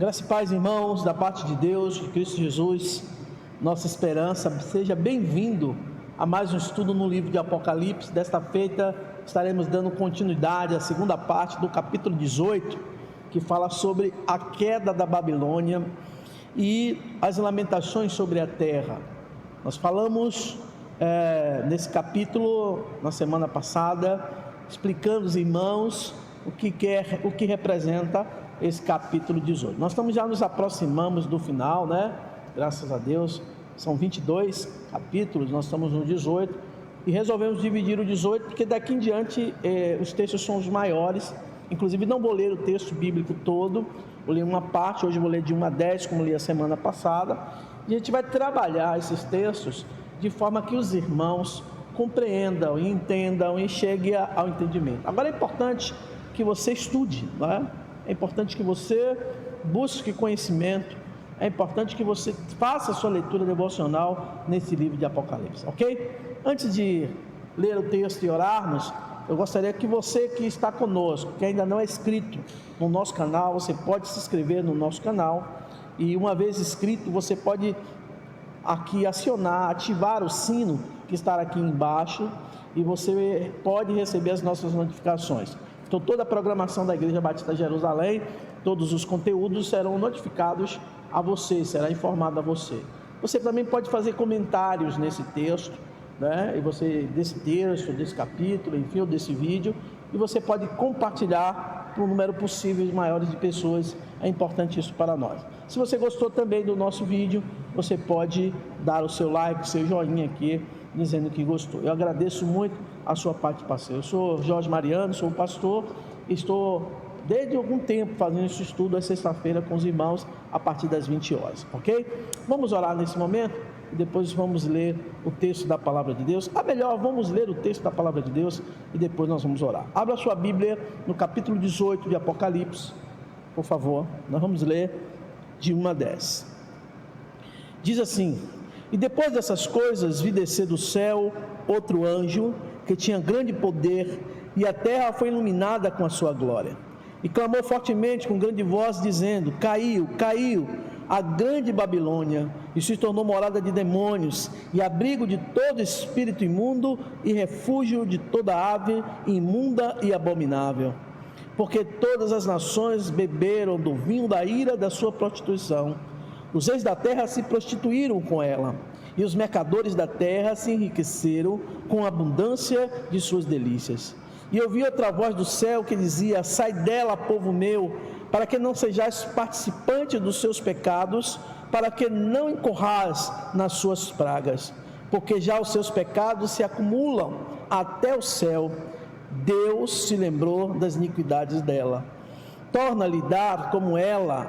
Graça e paz, irmãos, da parte de Deus, de Cristo Jesus, nossa esperança. Seja bem-vindo a mais um estudo no livro de Apocalipse. Desta feita estaremos dando continuidade à segunda parte do capítulo 18, que fala sobre a queda da Babilônia e as lamentações sobre a terra. Nós falamos nesse capítulo, na semana passada, explicando aos irmãos o que representa esse capítulo 18. Nós já nos aproximamos do final, né? Graças a Deus, são 22 capítulos, nós estamos no 18 e resolvemos dividir o 18 porque daqui em diante os textos são os maiores. Inclusive não vou ler o texto bíblico todo, vou ler uma parte, hoje vou ler de 1 a 10, como li a semana passada, e a gente vai trabalhar esses textos de forma que os irmãos compreendam, entendam e cheguem ao entendimento. Agora é importante que você estude, não é? É importante que você busque conhecimento, é importante que você faça a sua leitura devocional nesse livro de Apocalipse, ok? Antes de ler o texto e orarmos, eu gostaria que você que está conosco, que ainda não é inscrito no nosso canal, você pode se inscrever no nosso canal, e uma vez inscrito, você pode aqui ativar o sino que está aqui embaixo, e você pode receber as nossas notificações. Então toda a programação da Igreja Batista Jerusalém, todos os conteúdos serão notificados a você, será informado a você. Você também pode fazer comentários nesse texto, né? Desse texto, desse capítulo, enfim, ou desse vídeo, e você pode compartilhar para o número possível maiores de pessoas. É importante isso para nós. Se você gostou também do nosso vídeo, você pode dar o seu like, o seu joinha aqui, dizendo que gostou. Eu agradeço muito a sua participação. Eu sou Jorge Mariano, sou pastor, estou desde algum tempo fazendo esse estudo às sexta-feira com os irmãos a partir das 20 horas, ok? Vamos orar nesse momento e depois vamos ler o texto da palavra de Deus. Melhor, vamos ler o texto da palavra de Deus e depois nós vamos orar. Abra sua Bíblia no capítulo 18 de Apocalipse, por favor. Nós vamos ler de 1 a 10. Diz assim: e depois dessas coisas vi descer do céu outro anjo que tinha grande poder, e a terra foi iluminada com a sua glória. E clamou fortemente com grande voz, dizendo: caiu, caiu a grande Babilônia, e se tornou morada de demônios, e abrigo de todo espírito imundo, e refúgio de toda ave imunda e abominável. Porque todas as nações beberam do vinho da ira da sua prostituição. Os reis da terra se prostituíram com ela, e os mercadores da terra se enriqueceram com a abundância de suas delícias. E ouvi outra voz do céu que dizia: sai dela, povo meu, para que não sejais participante dos seus pecados, para que não incorrais nas suas pragas, porque já os seus pecados se acumulam até o céu. Deus se lembrou das iniquidades dela. Torna-lhe dar como ela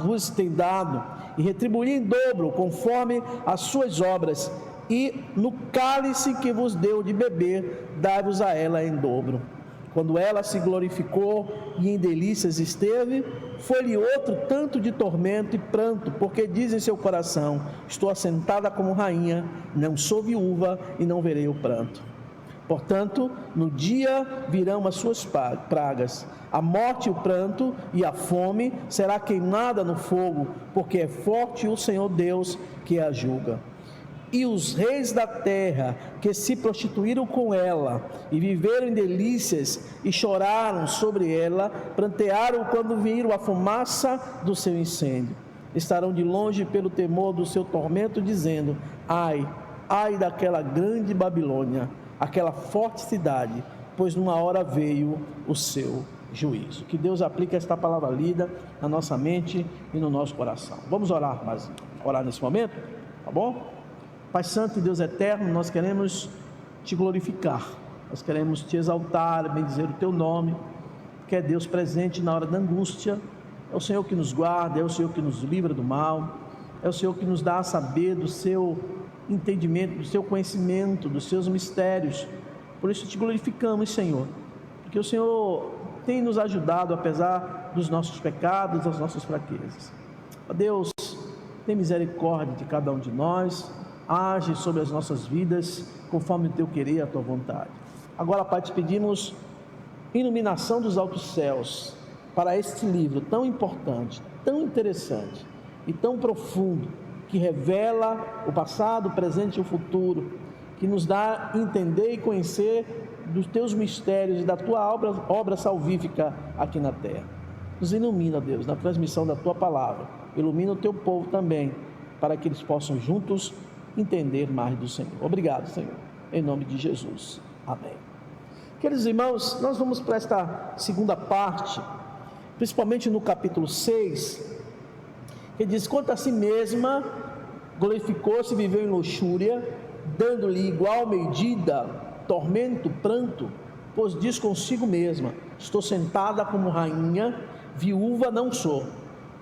vos tem dado, e retribuir em dobro, conforme as suas obras, e no cálice que vos deu de beber, dai-vos a ela em dobro. Quando ela se glorificou e em delícias esteve, foi-lhe outro tanto de tormento e pranto, porque diz em seu coração: estou assentada como rainha, não sou viúva e não verei o pranto. Portanto, no dia virão as suas pragas, a morte, o pranto e a fome, será queimada no fogo, porque é forte o Senhor Deus que a julga. E os reis da terra que se prostituíram com ela e viveram em delícias e choraram sobre ela, prantearam quando viram a fumaça do seu incêndio. Estarão de longe pelo temor do seu tormento, dizendo: ai, ai daquela grande Babilônia, aquela forte cidade, pois numa hora veio o seu juízo. Que Deus aplique esta palavra lida na nossa mente e no nosso coração. Vamos orar nesse momento, tá bom? Pai Santo e Deus Eterno, nós queremos te glorificar, nós queremos te exaltar, bendizer o teu nome, que é Deus presente na hora da angústia. É o Senhor que nos guarda, é o Senhor que nos livra do mal, é o Senhor que nos dá a saber do seu entendimento, do seu conhecimento, dos seus mistérios. Por isso te glorificamos, Senhor, porque o Senhor tem nos ajudado apesar dos nossos pecados, das nossas fraquezas. Ó Deus, tem misericórdia de cada um de nós, age sobre as nossas vidas conforme o teu querer e a tua vontade. Agora, Pai, te pedimos iluminação dos altos céus para este livro tão importante, tão interessante e tão profundo, que revela o passado, o presente e o futuro, que nos dá a entender e conhecer dos teus mistérios e da tua obra salvífica aqui na terra. Nos ilumina, Deus, na transmissão da tua palavra. Ilumina o teu povo também, para que eles possam juntos entender mais do Senhor. Obrigado, Senhor, em nome de Jesus. Amém. Queridos irmãos, nós vamos para esta segunda parte, principalmente no capítulo 6, que diz: quanto a si mesma, glorificou-se e viveu em luxúria, dando-lhe igual medida, tormento, pranto, pois diz consigo mesma: estou sentada como rainha, viúva não sou,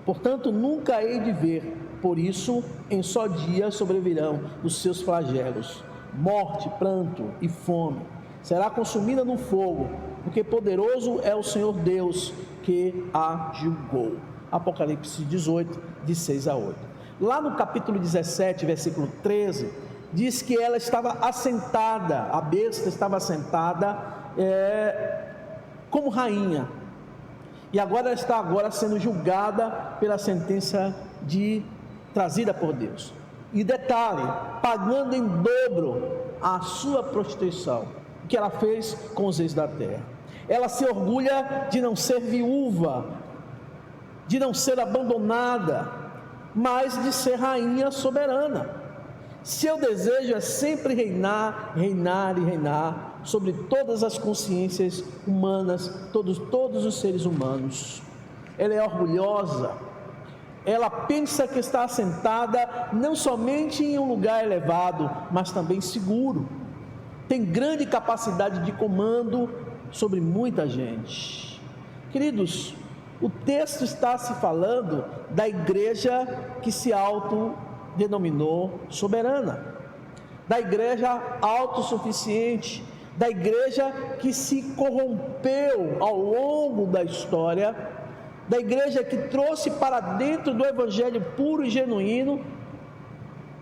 portanto nunca hei de ver, por isso em só dia sobrevirão os seus flagelos, morte, pranto e fome, será consumida no fogo, porque poderoso é o Senhor Deus que a julgou. Apocalipse 18, de 6 a 8. Lá no capítulo 17, versículo 13, diz que ela estava assentada, a besta estava assentada como rainha, e agora ela está sendo julgada pela sentença trazida por Deus. E detalhe, pagando em dobro a sua prostituição, o que ela fez com os reis da terra. Ela se orgulha de não ser viúva, de não ser abandonada, mas de ser rainha soberana. Seu desejo é sempre reinar, reinar e reinar sobre todas as consciências humanas, todos os seres humanos. Ela é orgulhosa, ela pensa que está assentada não somente em um lugar elevado, mas também seguro. Tem grande capacidade de comando sobre muita gente. Queridos, o texto está se falando da igreja que se autodenominou soberana, da igreja autossuficiente, da igreja que se corrompeu ao longo da história, da igreja que trouxe para dentro do evangelho puro e genuíno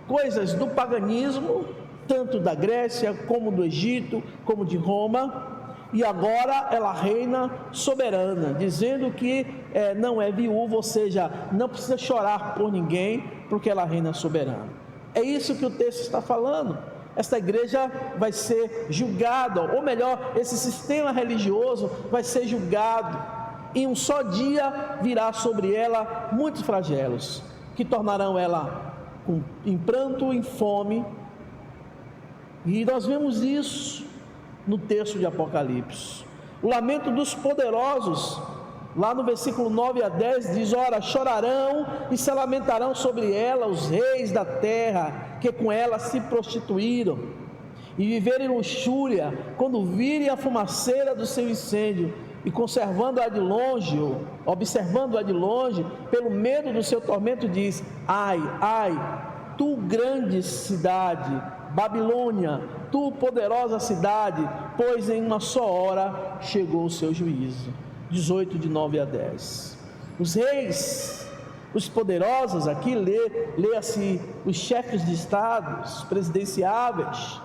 coisas do paganismo, tanto da Grécia como do Egito, como de Roma, e agora ela reina soberana, dizendo que não é viúva, ou seja, não precisa chorar por ninguém, porque ela reina soberana. É isso que o texto está falando. Esta igreja vai ser julgada, ou melhor, esse sistema religioso vai ser julgado. Em um só dia virá sobre ela muitos flagelos, que tornarão ela em pranto, em fome. E nós vemos isso no texto de Apocalipse. O lamento dos poderosos, lá no versículo 9 a 10, diz: ora, chorarão e se lamentarão sobre ela os reis da terra, que com ela se prostituíram, e viverem em luxúria, quando virem a fumaceira do seu incêndio, e observando-a de longe, pelo medo do seu tormento, diz: ai, ai, tu grande cidade, Babilônia, tu poderosa cidade, pois em uma só hora chegou o seu juízo. 18, de 9 a 10. Os reis, os poderosos, aqui lê-se os chefes de estados, presidenciáveis,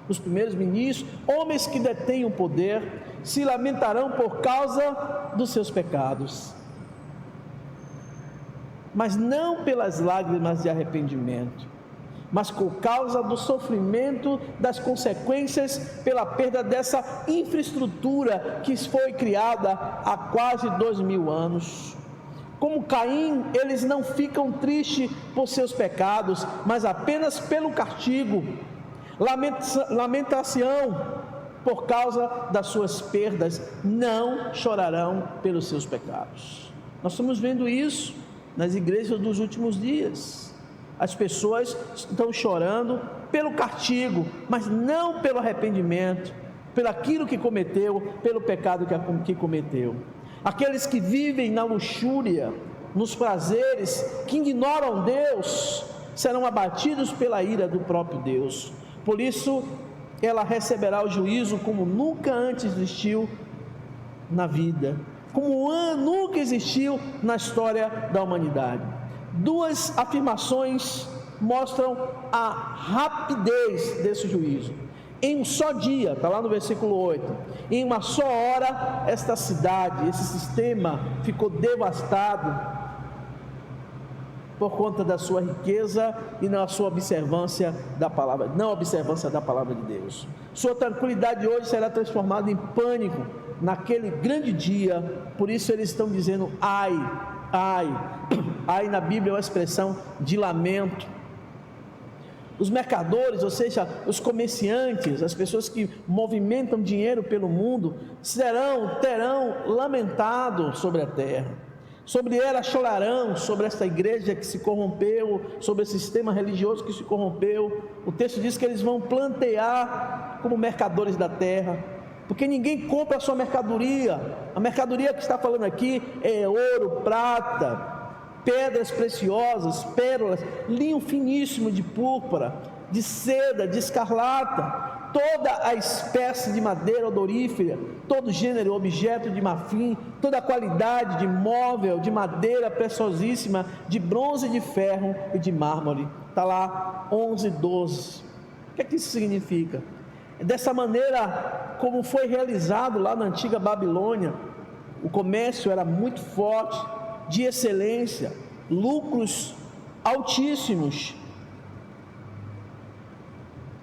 os primeiros ministros, homens que detêm o poder, se lamentarão por causa dos seus pecados, mas não pelas lágrimas de arrependimento, mas por causa do sofrimento, das consequências, pela perda dessa infraestrutura que foi criada há quase 2000 anos. Como Caim, eles não ficam tristes por seus pecados, mas apenas pelo castigo. Lamentação por causa das suas perdas, não chorarão pelos seus pecados. Nós estamos vendo isso nas igrejas dos últimos dias. As pessoas estão chorando pelo castigo, mas não pelo arrependimento, pelo aquilo que cometeu, pelo pecado que cometeu. Aqueles que vivem na luxúria, nos prazeres, que ignoram Deus, serão abatidos pela ira do próprio Deus. Por isso, ela receberá o juízo como nunca antes existiu na vida, como nunca existiu na história da humanidade. Duas afirmações mostram a rapidez desse juízo. Em um só dia, está lá no versículo 8, em uma só hora esta cidade, esse sistema ficou devastado, por conta da sua riqueza e na sua observância da palavra, não observância da palavra de Deus. Sua tranquilidade hoje será transformada em pânico naquele grande dia. Por isso eles estão dizendo ai, ai. Ai na Bíblia é uma expressão de lamento. Os mercadores, ou seja, os comerciantes, as pessoas que movimentam dinheiro pelo mundo, terão lamentado sobre a terra. Sobre ela chorarão, sobre esta igreja que se corrompeu, sobre esse sistema religioso que se corrompeu. O texto diz que eles vão plantear como mercadores da terra, porque ninguém compra a sua mercadoria. A mercadoria que está falando aqui é ouro, prata, pedras preciosas, pérolas, linho finíssimo de púrpura, de seda, de escarlata, toda a espécie de madeira odorífera, todo gênero, objeto de marfim, toda a qualidade de móvel, de madeira preciosíssima, de bronze, de ferro e de mármore. Está lá 11:12. O que é que isso significa? Dessa maneira como foi realizado lá na antiga Babilônia, o comércio era muito forte, de excelência, lucros altíssimos,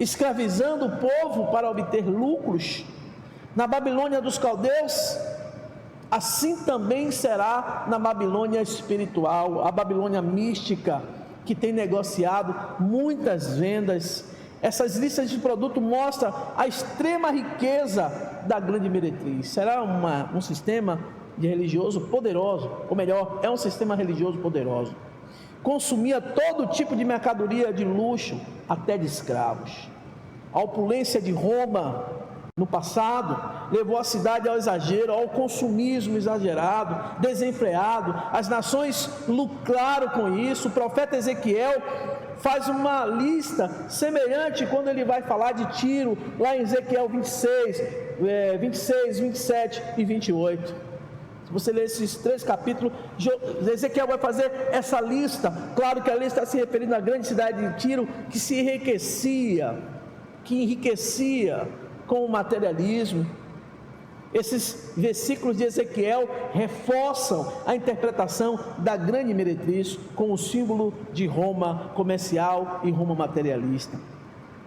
escravizando o povo para obter lucros. Na Babilônia dos caldeus, assim também será na Babilônia espiritual, a Babilônia mística, que tem negociado muitas vendas. Essas listas de produto mostram a extrema riqueza da grande meretriz. Será um sistema de religioso poderoso, ou melhor, é um sistema religioso poderoso. Consumia todo tipo de mercadoria de luxo, até de escravos. A opulência de Roma no passado levou a cidade ao exagero, ao consumismo exagerado, desenfreado. As nações lucraram com isso. O profeta Ezequiel faz uma lista semelhante quando ele vai falar de Tiro, lá em Ezequiel 26, 27 e 28. Se você ler esses 3 capítulos, Ezequiel vai fazer essa lista. Claro que a lista está se referindo à grande cidade de Tiro, que se enriquecia com o materialismo. Esses versículos de Ezequiel reforçam a interpretação da grande meretriz com o símbolo de Roma comercial e Roma materialista.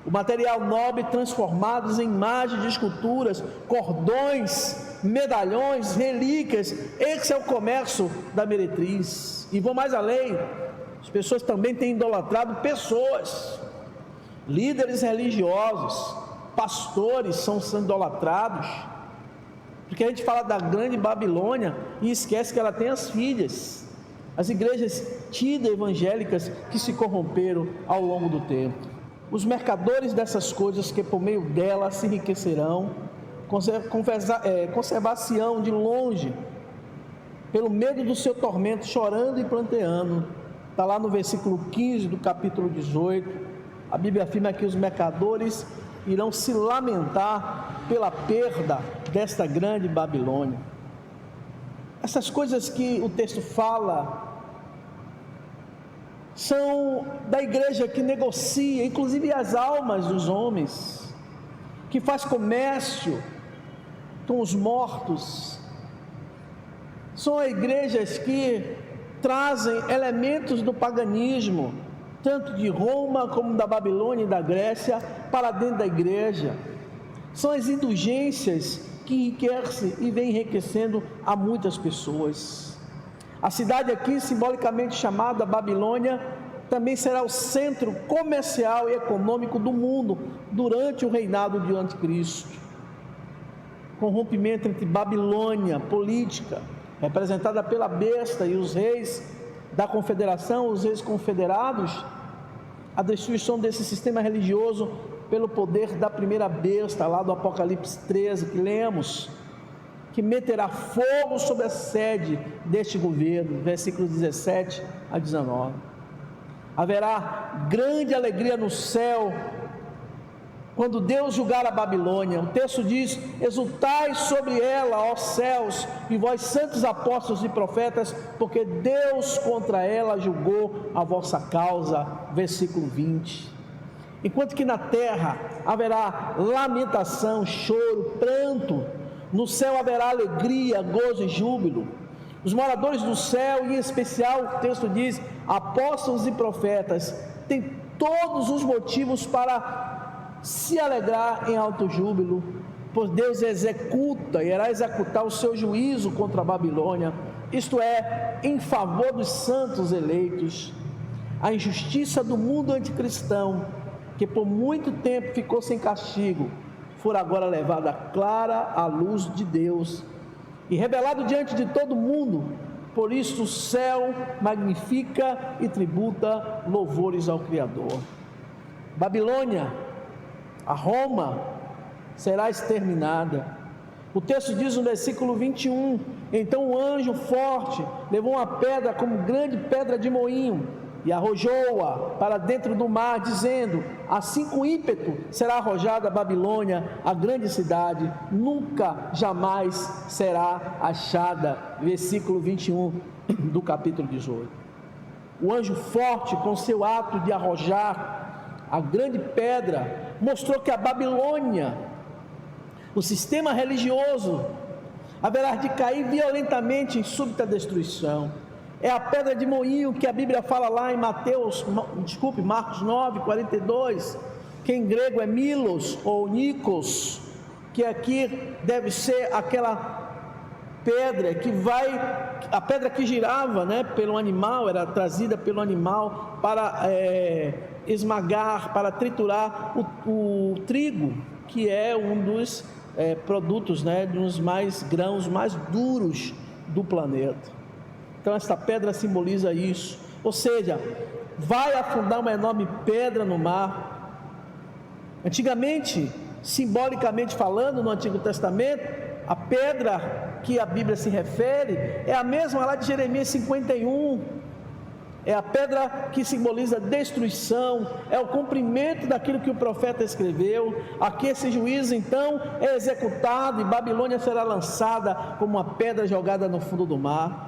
O material nobre transformados em imagens de esculturas, cordões, medalhões, relíquias. Esse é o comércio da meretriz. E vou mais além, as pessoas também têm idolatrado pessoas, líderes religiosos, pastores são idolatrados, porque a gente fala da grande Babilônia e esquece que ela tem as filhas, as igrejas tidas evangélicas que se corromperam ao longo do tempo. Os mercadores dessas coisas, que por meio dela se enriquecerão, conservar-se-ão de longe, pelo medo do seu tormento, chorando e planteando. Está lá no versículo 15 do capítulo 18, a Bíblia afirma que os mercadores irão se lamentar pela perda desta grande Babilônia. Essas coisas que o texto fala são da igreja que negocia, inclusive as almas dos homens, que faz comércio com os mortos. São igrejas que trazem elementos do paganismo, tanto de Roma como da Babilônia e da Grécia, para dentro da igreja. São as indulgências que enriquecem e vêm enriquecendo a muitas pessoas. A cidade aqui, simbolicamente chamada Babilônia, também será o centro comercial e econômico do mundo durante o reinado de Anticristo. Com rompimento entre Babilônia política, representada pela besta, e os reis da confederação, os reis confederados, a destruição desse sistema religioso pelo poder da primeira besta, lá do Apocalipse 13, que lemos, que meterá fogo sobre a sede deste governo, versículos 17 a 19. Haverá grande alegria no céu quando Deus julgar a Babilônia. O texto diz: exultai sobre ela, ó céus, e vós santos apóstolos e profetas, porque Deus contra ela julgou a vossa causa. Versículo 20. Enquanto que na terra haverá lamentação, choro, pranto, no céu haverá alegria, gozo e júbilo. Os moradores do céu, e em especial o texto diz, apóstolos e profetas, têm todos os motivos para se alegrar em alto júbilo, pois Deus executa e irá executar o seu juízo contra a Babilônia, isto é, em favor dos santos eleitos. A injustiça do mundo anticristão, que por muito tempo ficou sem castigo, for agora levada clara à luz de Deus e revelado diante de todo mundo. Por isso o céu magnifica e tributa louvores ao Criador. Babilônia, a Roma, será exterminada. O texto diz no versículo 21, então o anjo forte levou uma pedra como grande pedra de moinho e arrojou-a para dentro do mar, dizendo, assim com ímpeto será arrojada a Babilônia, a grande cidade, nunca jamais será achada. Versículo 21 do capítulo 18. O anjo forte, com seu ato de arrojar a grande pedra, mostrou que a Babilônia, o sistema religioso, haverá de cair violentamente em súbita destruição. É a pedra de moinho que a Bíblia fala lá em Marcos 9, 42, que em grego é Milos ou Nikos, que aqui deve ser aquela pedra a pedra que girava, pelo animal, era trazida pelo animal para esmagar, para triturar o trigo, que é um dos produtos, dos grãos mais duros do planeta. Então esta pedra simboliza isso, ou seja, vai afundar uma enorme pedra no mar. Antigamente, simbolicamente falando, no Antigo Testamento, a pedra que a Bíblia se refere é a mesma lá de Jeremias 51, é a pedra que simboliza destruição, é o cumprimento daquilo que o profeta escreveu. Aqui esse juízo então é executado e Babilônia será lançada como uma pedra jogada no fundo do mar.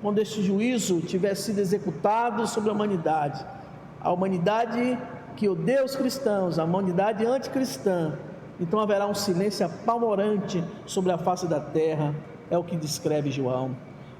Quando este juízo tiver sido executado sobre a humanidade que odeia os cristãos, a humanidade anticristã, então haverá um silêncio apavorante sobre a face da terra, é o que descreve João.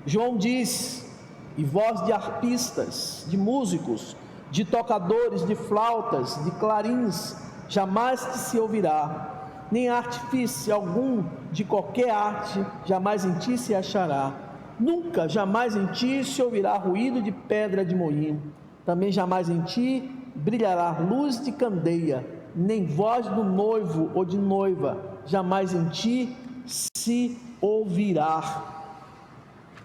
João diz, e voz de arpistas, de músicos, de tocadores, de flautas, de clarins, jamais se ouvirá, nem artifício algum de qualquer arte, jamais em ti se achará. Nunca, jamais em ti se ouvirá ruído de pedra de moinho, também jamais em ti brilhará luz de candeia, nem voz do noivo ou de noiva, jamais em ti se ouvirá.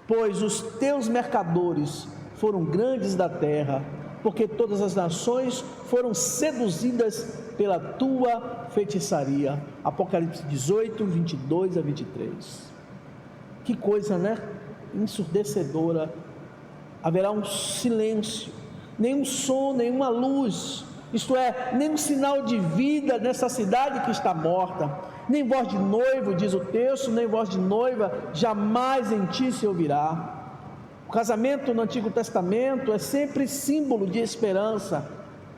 Pois os teus mercadores foram grandes da terra, porque todas as nações foram seduzidas pela tua feitiçaria. Apocalipse 18, 22 a 23. Que coisa, ensurdecedora. Haverá um silêncio, nenhum som, nenhuma luz, isto é, nenhum sinal de vida nessa cidade que está morta, nem voz de noivo, diz o texto, nem voz de noiva, jamais em ti se ouvirá. O casamento no Antigo Testamento é sempre símbolo de esperança,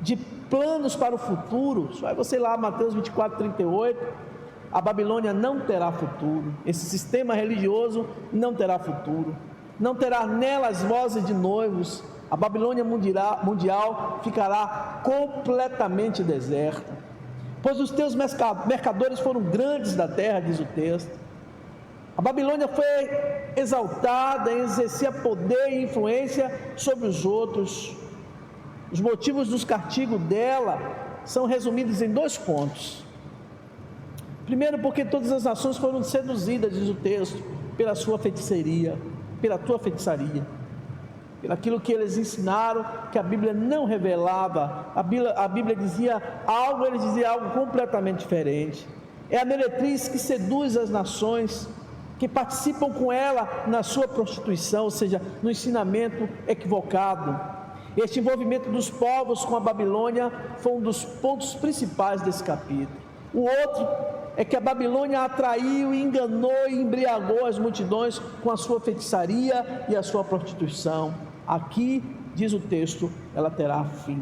de planos para o futuro. Vai você lá, Mateus 24, 38, a Babilônia não terá futuro, esse sistema religioso não terá futuro, não terá nela as vozes de noivos, a Babilônia mundial ficará completamente deserta, pois os teus mercadores foram grandes da terra, diz o texto. A Babilônia foi exaltada, exercia poder e influência sobre os outros. Os motivos dos castigos dela são resumidos em 2 pontos. Primeiro, porque todas as nações foram seduzidas, diz o texto, pela sua feitiçaria, pela tua feitiçaria, pelo aquilo que eles ensinaram, que a Bíblia não revelava. A Bíblia dizia algo, eles diziam algo completamente diferente. É a meretriz que seduz as nações, que participam com ela na sua prostituição, ou seja, no ensinamento equivocado. Este envolvimento dos povos com a Babilônia foi um dos pontos principais desse capítulo. O outro é que a Babilônia atraiu, enganou e embriagou as multidões com a sua feitiçaria e a sua prostituição. Aqui, diz o texto, ela terá fim.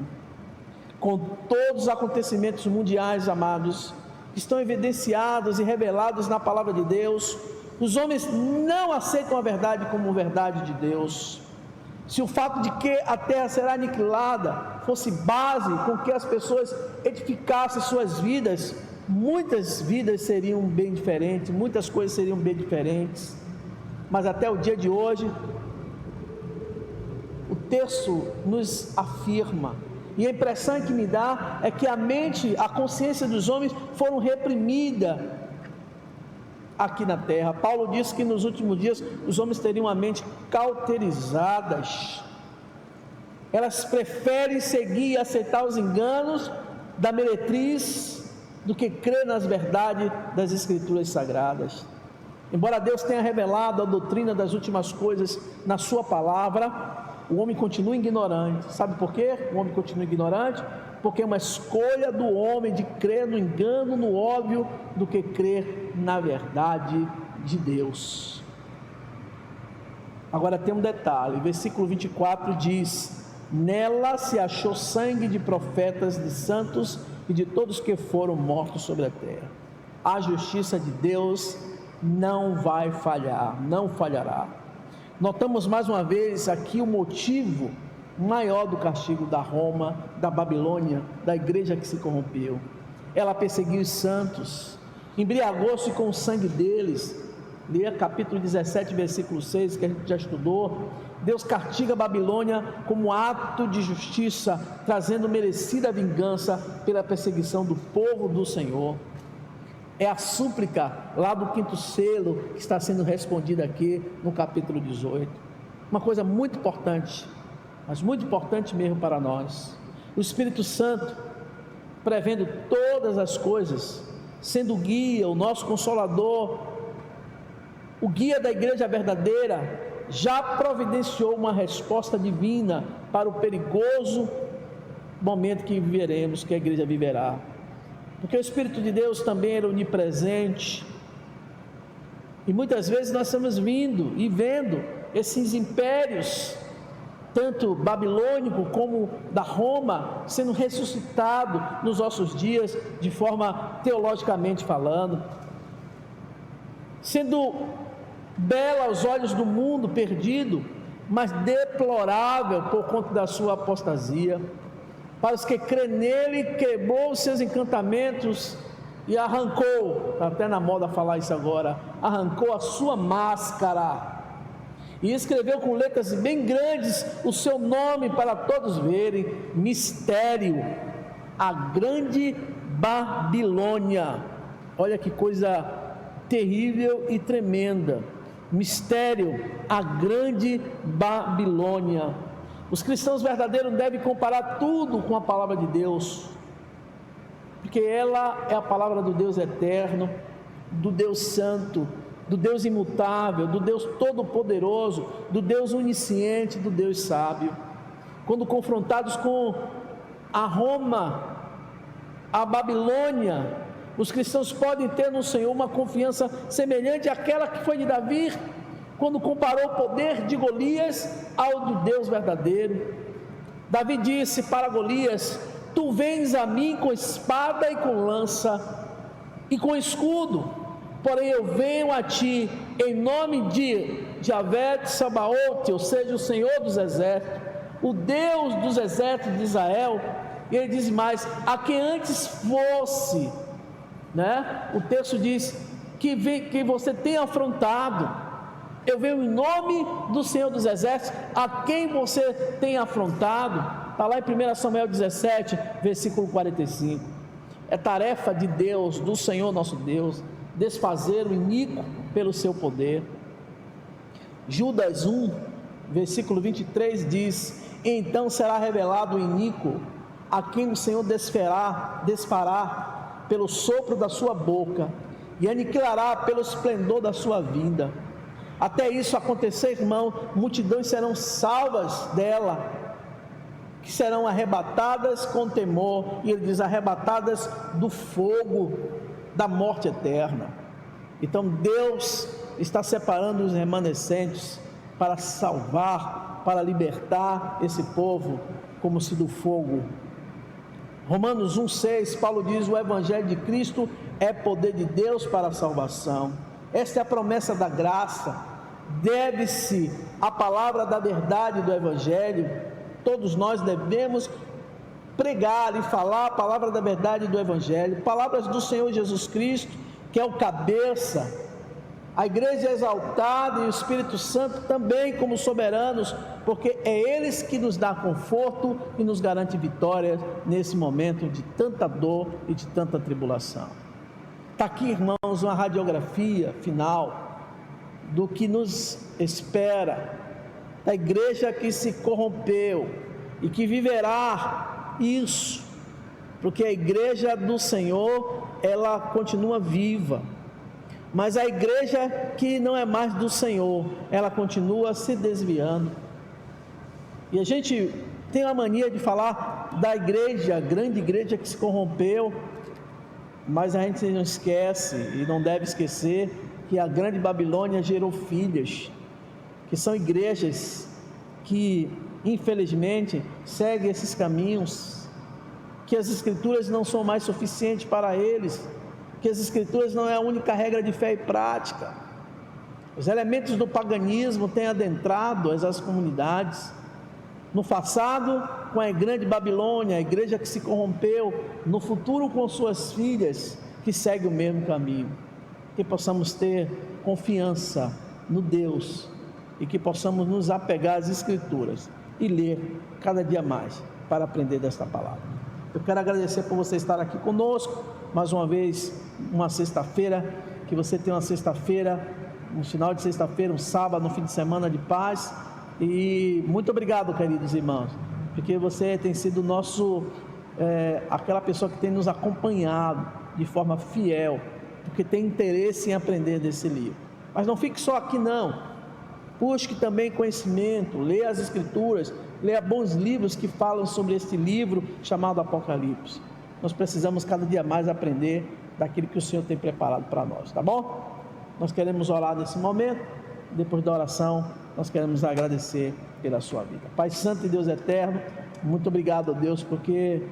Com todos os acontecimentos mundiais, amados, que estão evidenciados e revelados na palavra de Deus, Os homens não aceitam a verdade como verdade de Deus. Se o fato de que a terra será aniquilada fosse base com que as pessoas edificassem suas vidas, muitas vidas seriam bem diferentes, muitas coisas seriam bem diferentes. Mas até o dia de hoje, o texto nos afirma, e a impressão que me dá é que a mente, a consciência dos homens foram reprimidas aqui na terra. Paulo diz que nos últimos dias os homens teriam a mente cauterizadas. Elas preferem seguir e aceitar os enganos da meretriz do que crer nas verdades das Escrituras Sagradas. Embora Deus tenha revelado a doutrina das últimas coisas na sua palavra, o homem continua ignorante. Sabe por quê? O homem continua ignorante porque é uma escolha do homem de crer no engano, no óbvio, do que crer na verdade de Deus. Agora tem um detalhe, versículo 24 diz: nela se achou sangue de profetas, de santos e de todos que foram mortos sobre a terra. A justiça de Deus não vai falhar, não falhará. Notamos mais uma vez aqui o motivo maior do castigo da Roma, da Babilônia, da igreja que se corrompeu. Ela perseguiu os santos, embriagou-se com o sangue deles. Leia capítulo 17, versículo 6, que a gente já estudou. Deus castiga a Babilônia como ato de justiça, trazendo merecida vingança pela perseguição do povo do Senhor. É a súplica lá do quinto selo que está sendo respondida aqui no capítulo 18. Uma coisa muito importante, mas muito importante mesmo para nós: o Espírito Santo, prevendo todas as coisas, sendo o guia, o nosso consolador, o guia da igreja verdadeira, já providenciou uma resposta divina para o perigoso momento que viveremos, que a igreja viverá. Porque o Espírito de Deus também era onipresente, e muitas vezes nós estamos vindo e vendo esses impérios, tanto babilônico como da Roma, sendo ressuscitado nos nossos dias, de forma teologicamente falando, sendo bela aos olhos do mundo perdido, mas deplorável por conta da sua apostasia. Para os que crêem nele, quebrou os seus encantamentos e arrancou, está até na moda falar isso agora, arrancou a sua máscara e escreveu com letras bem grandes o seu nome para todos verem: mistério, a grande Babilônia. Olha que coisa terrível e tremenda. Mistério, a grande Babilônia. Os cristãos verdadeiros devem comparar tudo com a palavra de Deus, porque ela é a palavra do Deus eterno, do Deus santo, do Deus imutável, do Deus todo-poderoso, do Deus onisciente, do Deus sábio. Quando confrontados com a Roma, a Babilônia, os cristãos podem ter no Senhor uma confiança semelhante àquela que foi de Davi, quando comparou o poder de Golias ao do Deus verdadeiro. Davi disse para Golias: tu vens a mim com espada e com lança e com escudo, porém eu venho a ti em nome de Javé Sabaote, ou seja, o Senhor dos exércitos, o Deus dos exércitos de Israel. E ele diz mais: a quem antes fosse, o texto diz que você tem afrontado. Eu venho em nome do Senhor dos exércitos, a quem você tem afrontado. Está lá em 1 Samuel 17, versículo 45. É tarefa de Deus, do Senhor nosso Deus, desfazer o iníquo pelo seu poder. Judas 1, versículo 23 diz: então será revelado o iníquo, a quem o Senhor desfará pelo sopro da sua boca, e aniquilará pelo esplendor da sua vinda. Até isso acontecer, irmão, multidões serão salvas dela, que serão arrebatadas com temor, e ele diz: arrebatadas do fogo da morte eterna. Então Deus está separando os remanescentes para salvar, para libertar esse povo, como se do fogo. Romanos 1,6, Paulo diz: o Evangelho de Cristo é poder de Deus para a salvação. Esta é a promessa da graça. Deve-se a palavra da verdade do Evangelho. Todos nós devemos pregar e falar a palavra da verdade do Evangelho, palavras do Senhor Jesus Cristo, que é o cabeça. A igreja é exaltada e o Espírito Santo também como soberanos, porque é eles que nos dá conforto e nos garante vitória nesse momento de tanta dor e de tanta tribulação. Está aqui, irmãos, uma radiografia final do que nos espera, da igreja que se corrompeu e que viverá isso, porque a igreja do Senhor, ela continua viva. Mas a igreja que não é mais do Senhor, ela continua se desviando. E a gente tem a mania de falar da igreja, a grande igreja que se corrompeu, mas a gente não esquece e não deve esquecer que a grande Babilônia gerou filhas, que são igrejas que infelizmente seguem esses caminhos, que as escrituras não são mais suficientes para eles, que as escrituras não é a única regra de fé e prática. Os elementos do paganismo têm adentrado as comunidades. No passado, com a grande Babilônia, a igreja que se corrompeu. No futuro, com suas filhas, que seguem o mesmo caminho. Que possamos ter confiança no Deus e que possamos nos apegar às escrituras e ler cada dia mais para aprender desta palavra. Eu quero agradecer por você estar aqui conosco mais uma vez, uma sexta-feira, que você tenha uma sexta-feira, um final de sexta-feira, um sábado, um fim de semana de paz. E muito obrigado, queridos irmãos, porque você tem sido aquela pessoa que tem nos acompanhado de forma fiel, porque tem interesse em aprender desse livro. Mas não fique só aqui não, busque também conhecimento, leia as escrituras, leia bons livros que falam sobre este livro chamado Apocalipse. Nós precisamos cada dia mais aprender daquilo que o Senhor tem preparado para nós, tá bom? Nós queremos orar nesse momento. Depois da oração, nós queremos agradecer pela sua vida. Pai Santo e Deus Eterno, muito obrigado, Deus, porque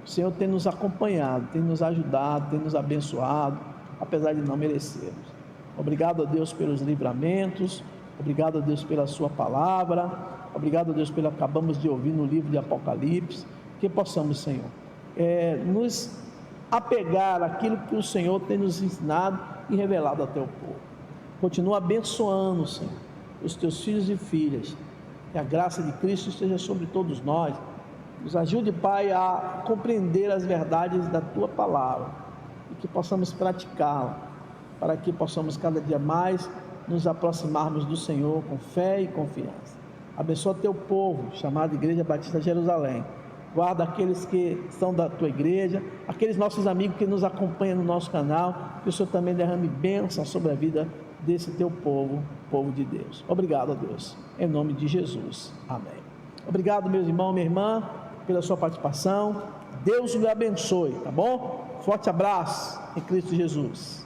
o Senhor tem nos acompanhado, tem nos ajudado, tem nos abençoado, apesar de não merecermos. Obrigado, Deus, pelos livramentos. Obrigado, Deus, pela sua palavra. Obrigado, Deus, pelo que acabamos de ouvir no livro de Apocalipse. Que possamos, Senhor, nos apegar àquilo que o Senhor tem nos ensinado e revelado ao teu povo. Continua abençoando, Senhor, os teus filhos e filhas. Que a graça de Cristo esteja sobre todos nós. Nos ajude, Pai, a compreender as verdades da tua palavra e que possamos praticá-la, para que possamos cada dia mais nos aproximarmos do Senhor com fé e confiança. Abençoa teu povo, chamado Igreja Batista Jerusalém. Guarda aqueles que são da tua igreja, aqueles nossos amigos que nos acompanham no nosso canal, que o Senhor também derrame bênção sobre a vida desse teu povo, povo de Deus. Obrigado, Deus, em nome de Jesus, amém. Obrigado, meus irmãos, minha irmã, pela sua participação. Deus lhe abençoe, tá bom? Forte abraço em Cristo Jesus.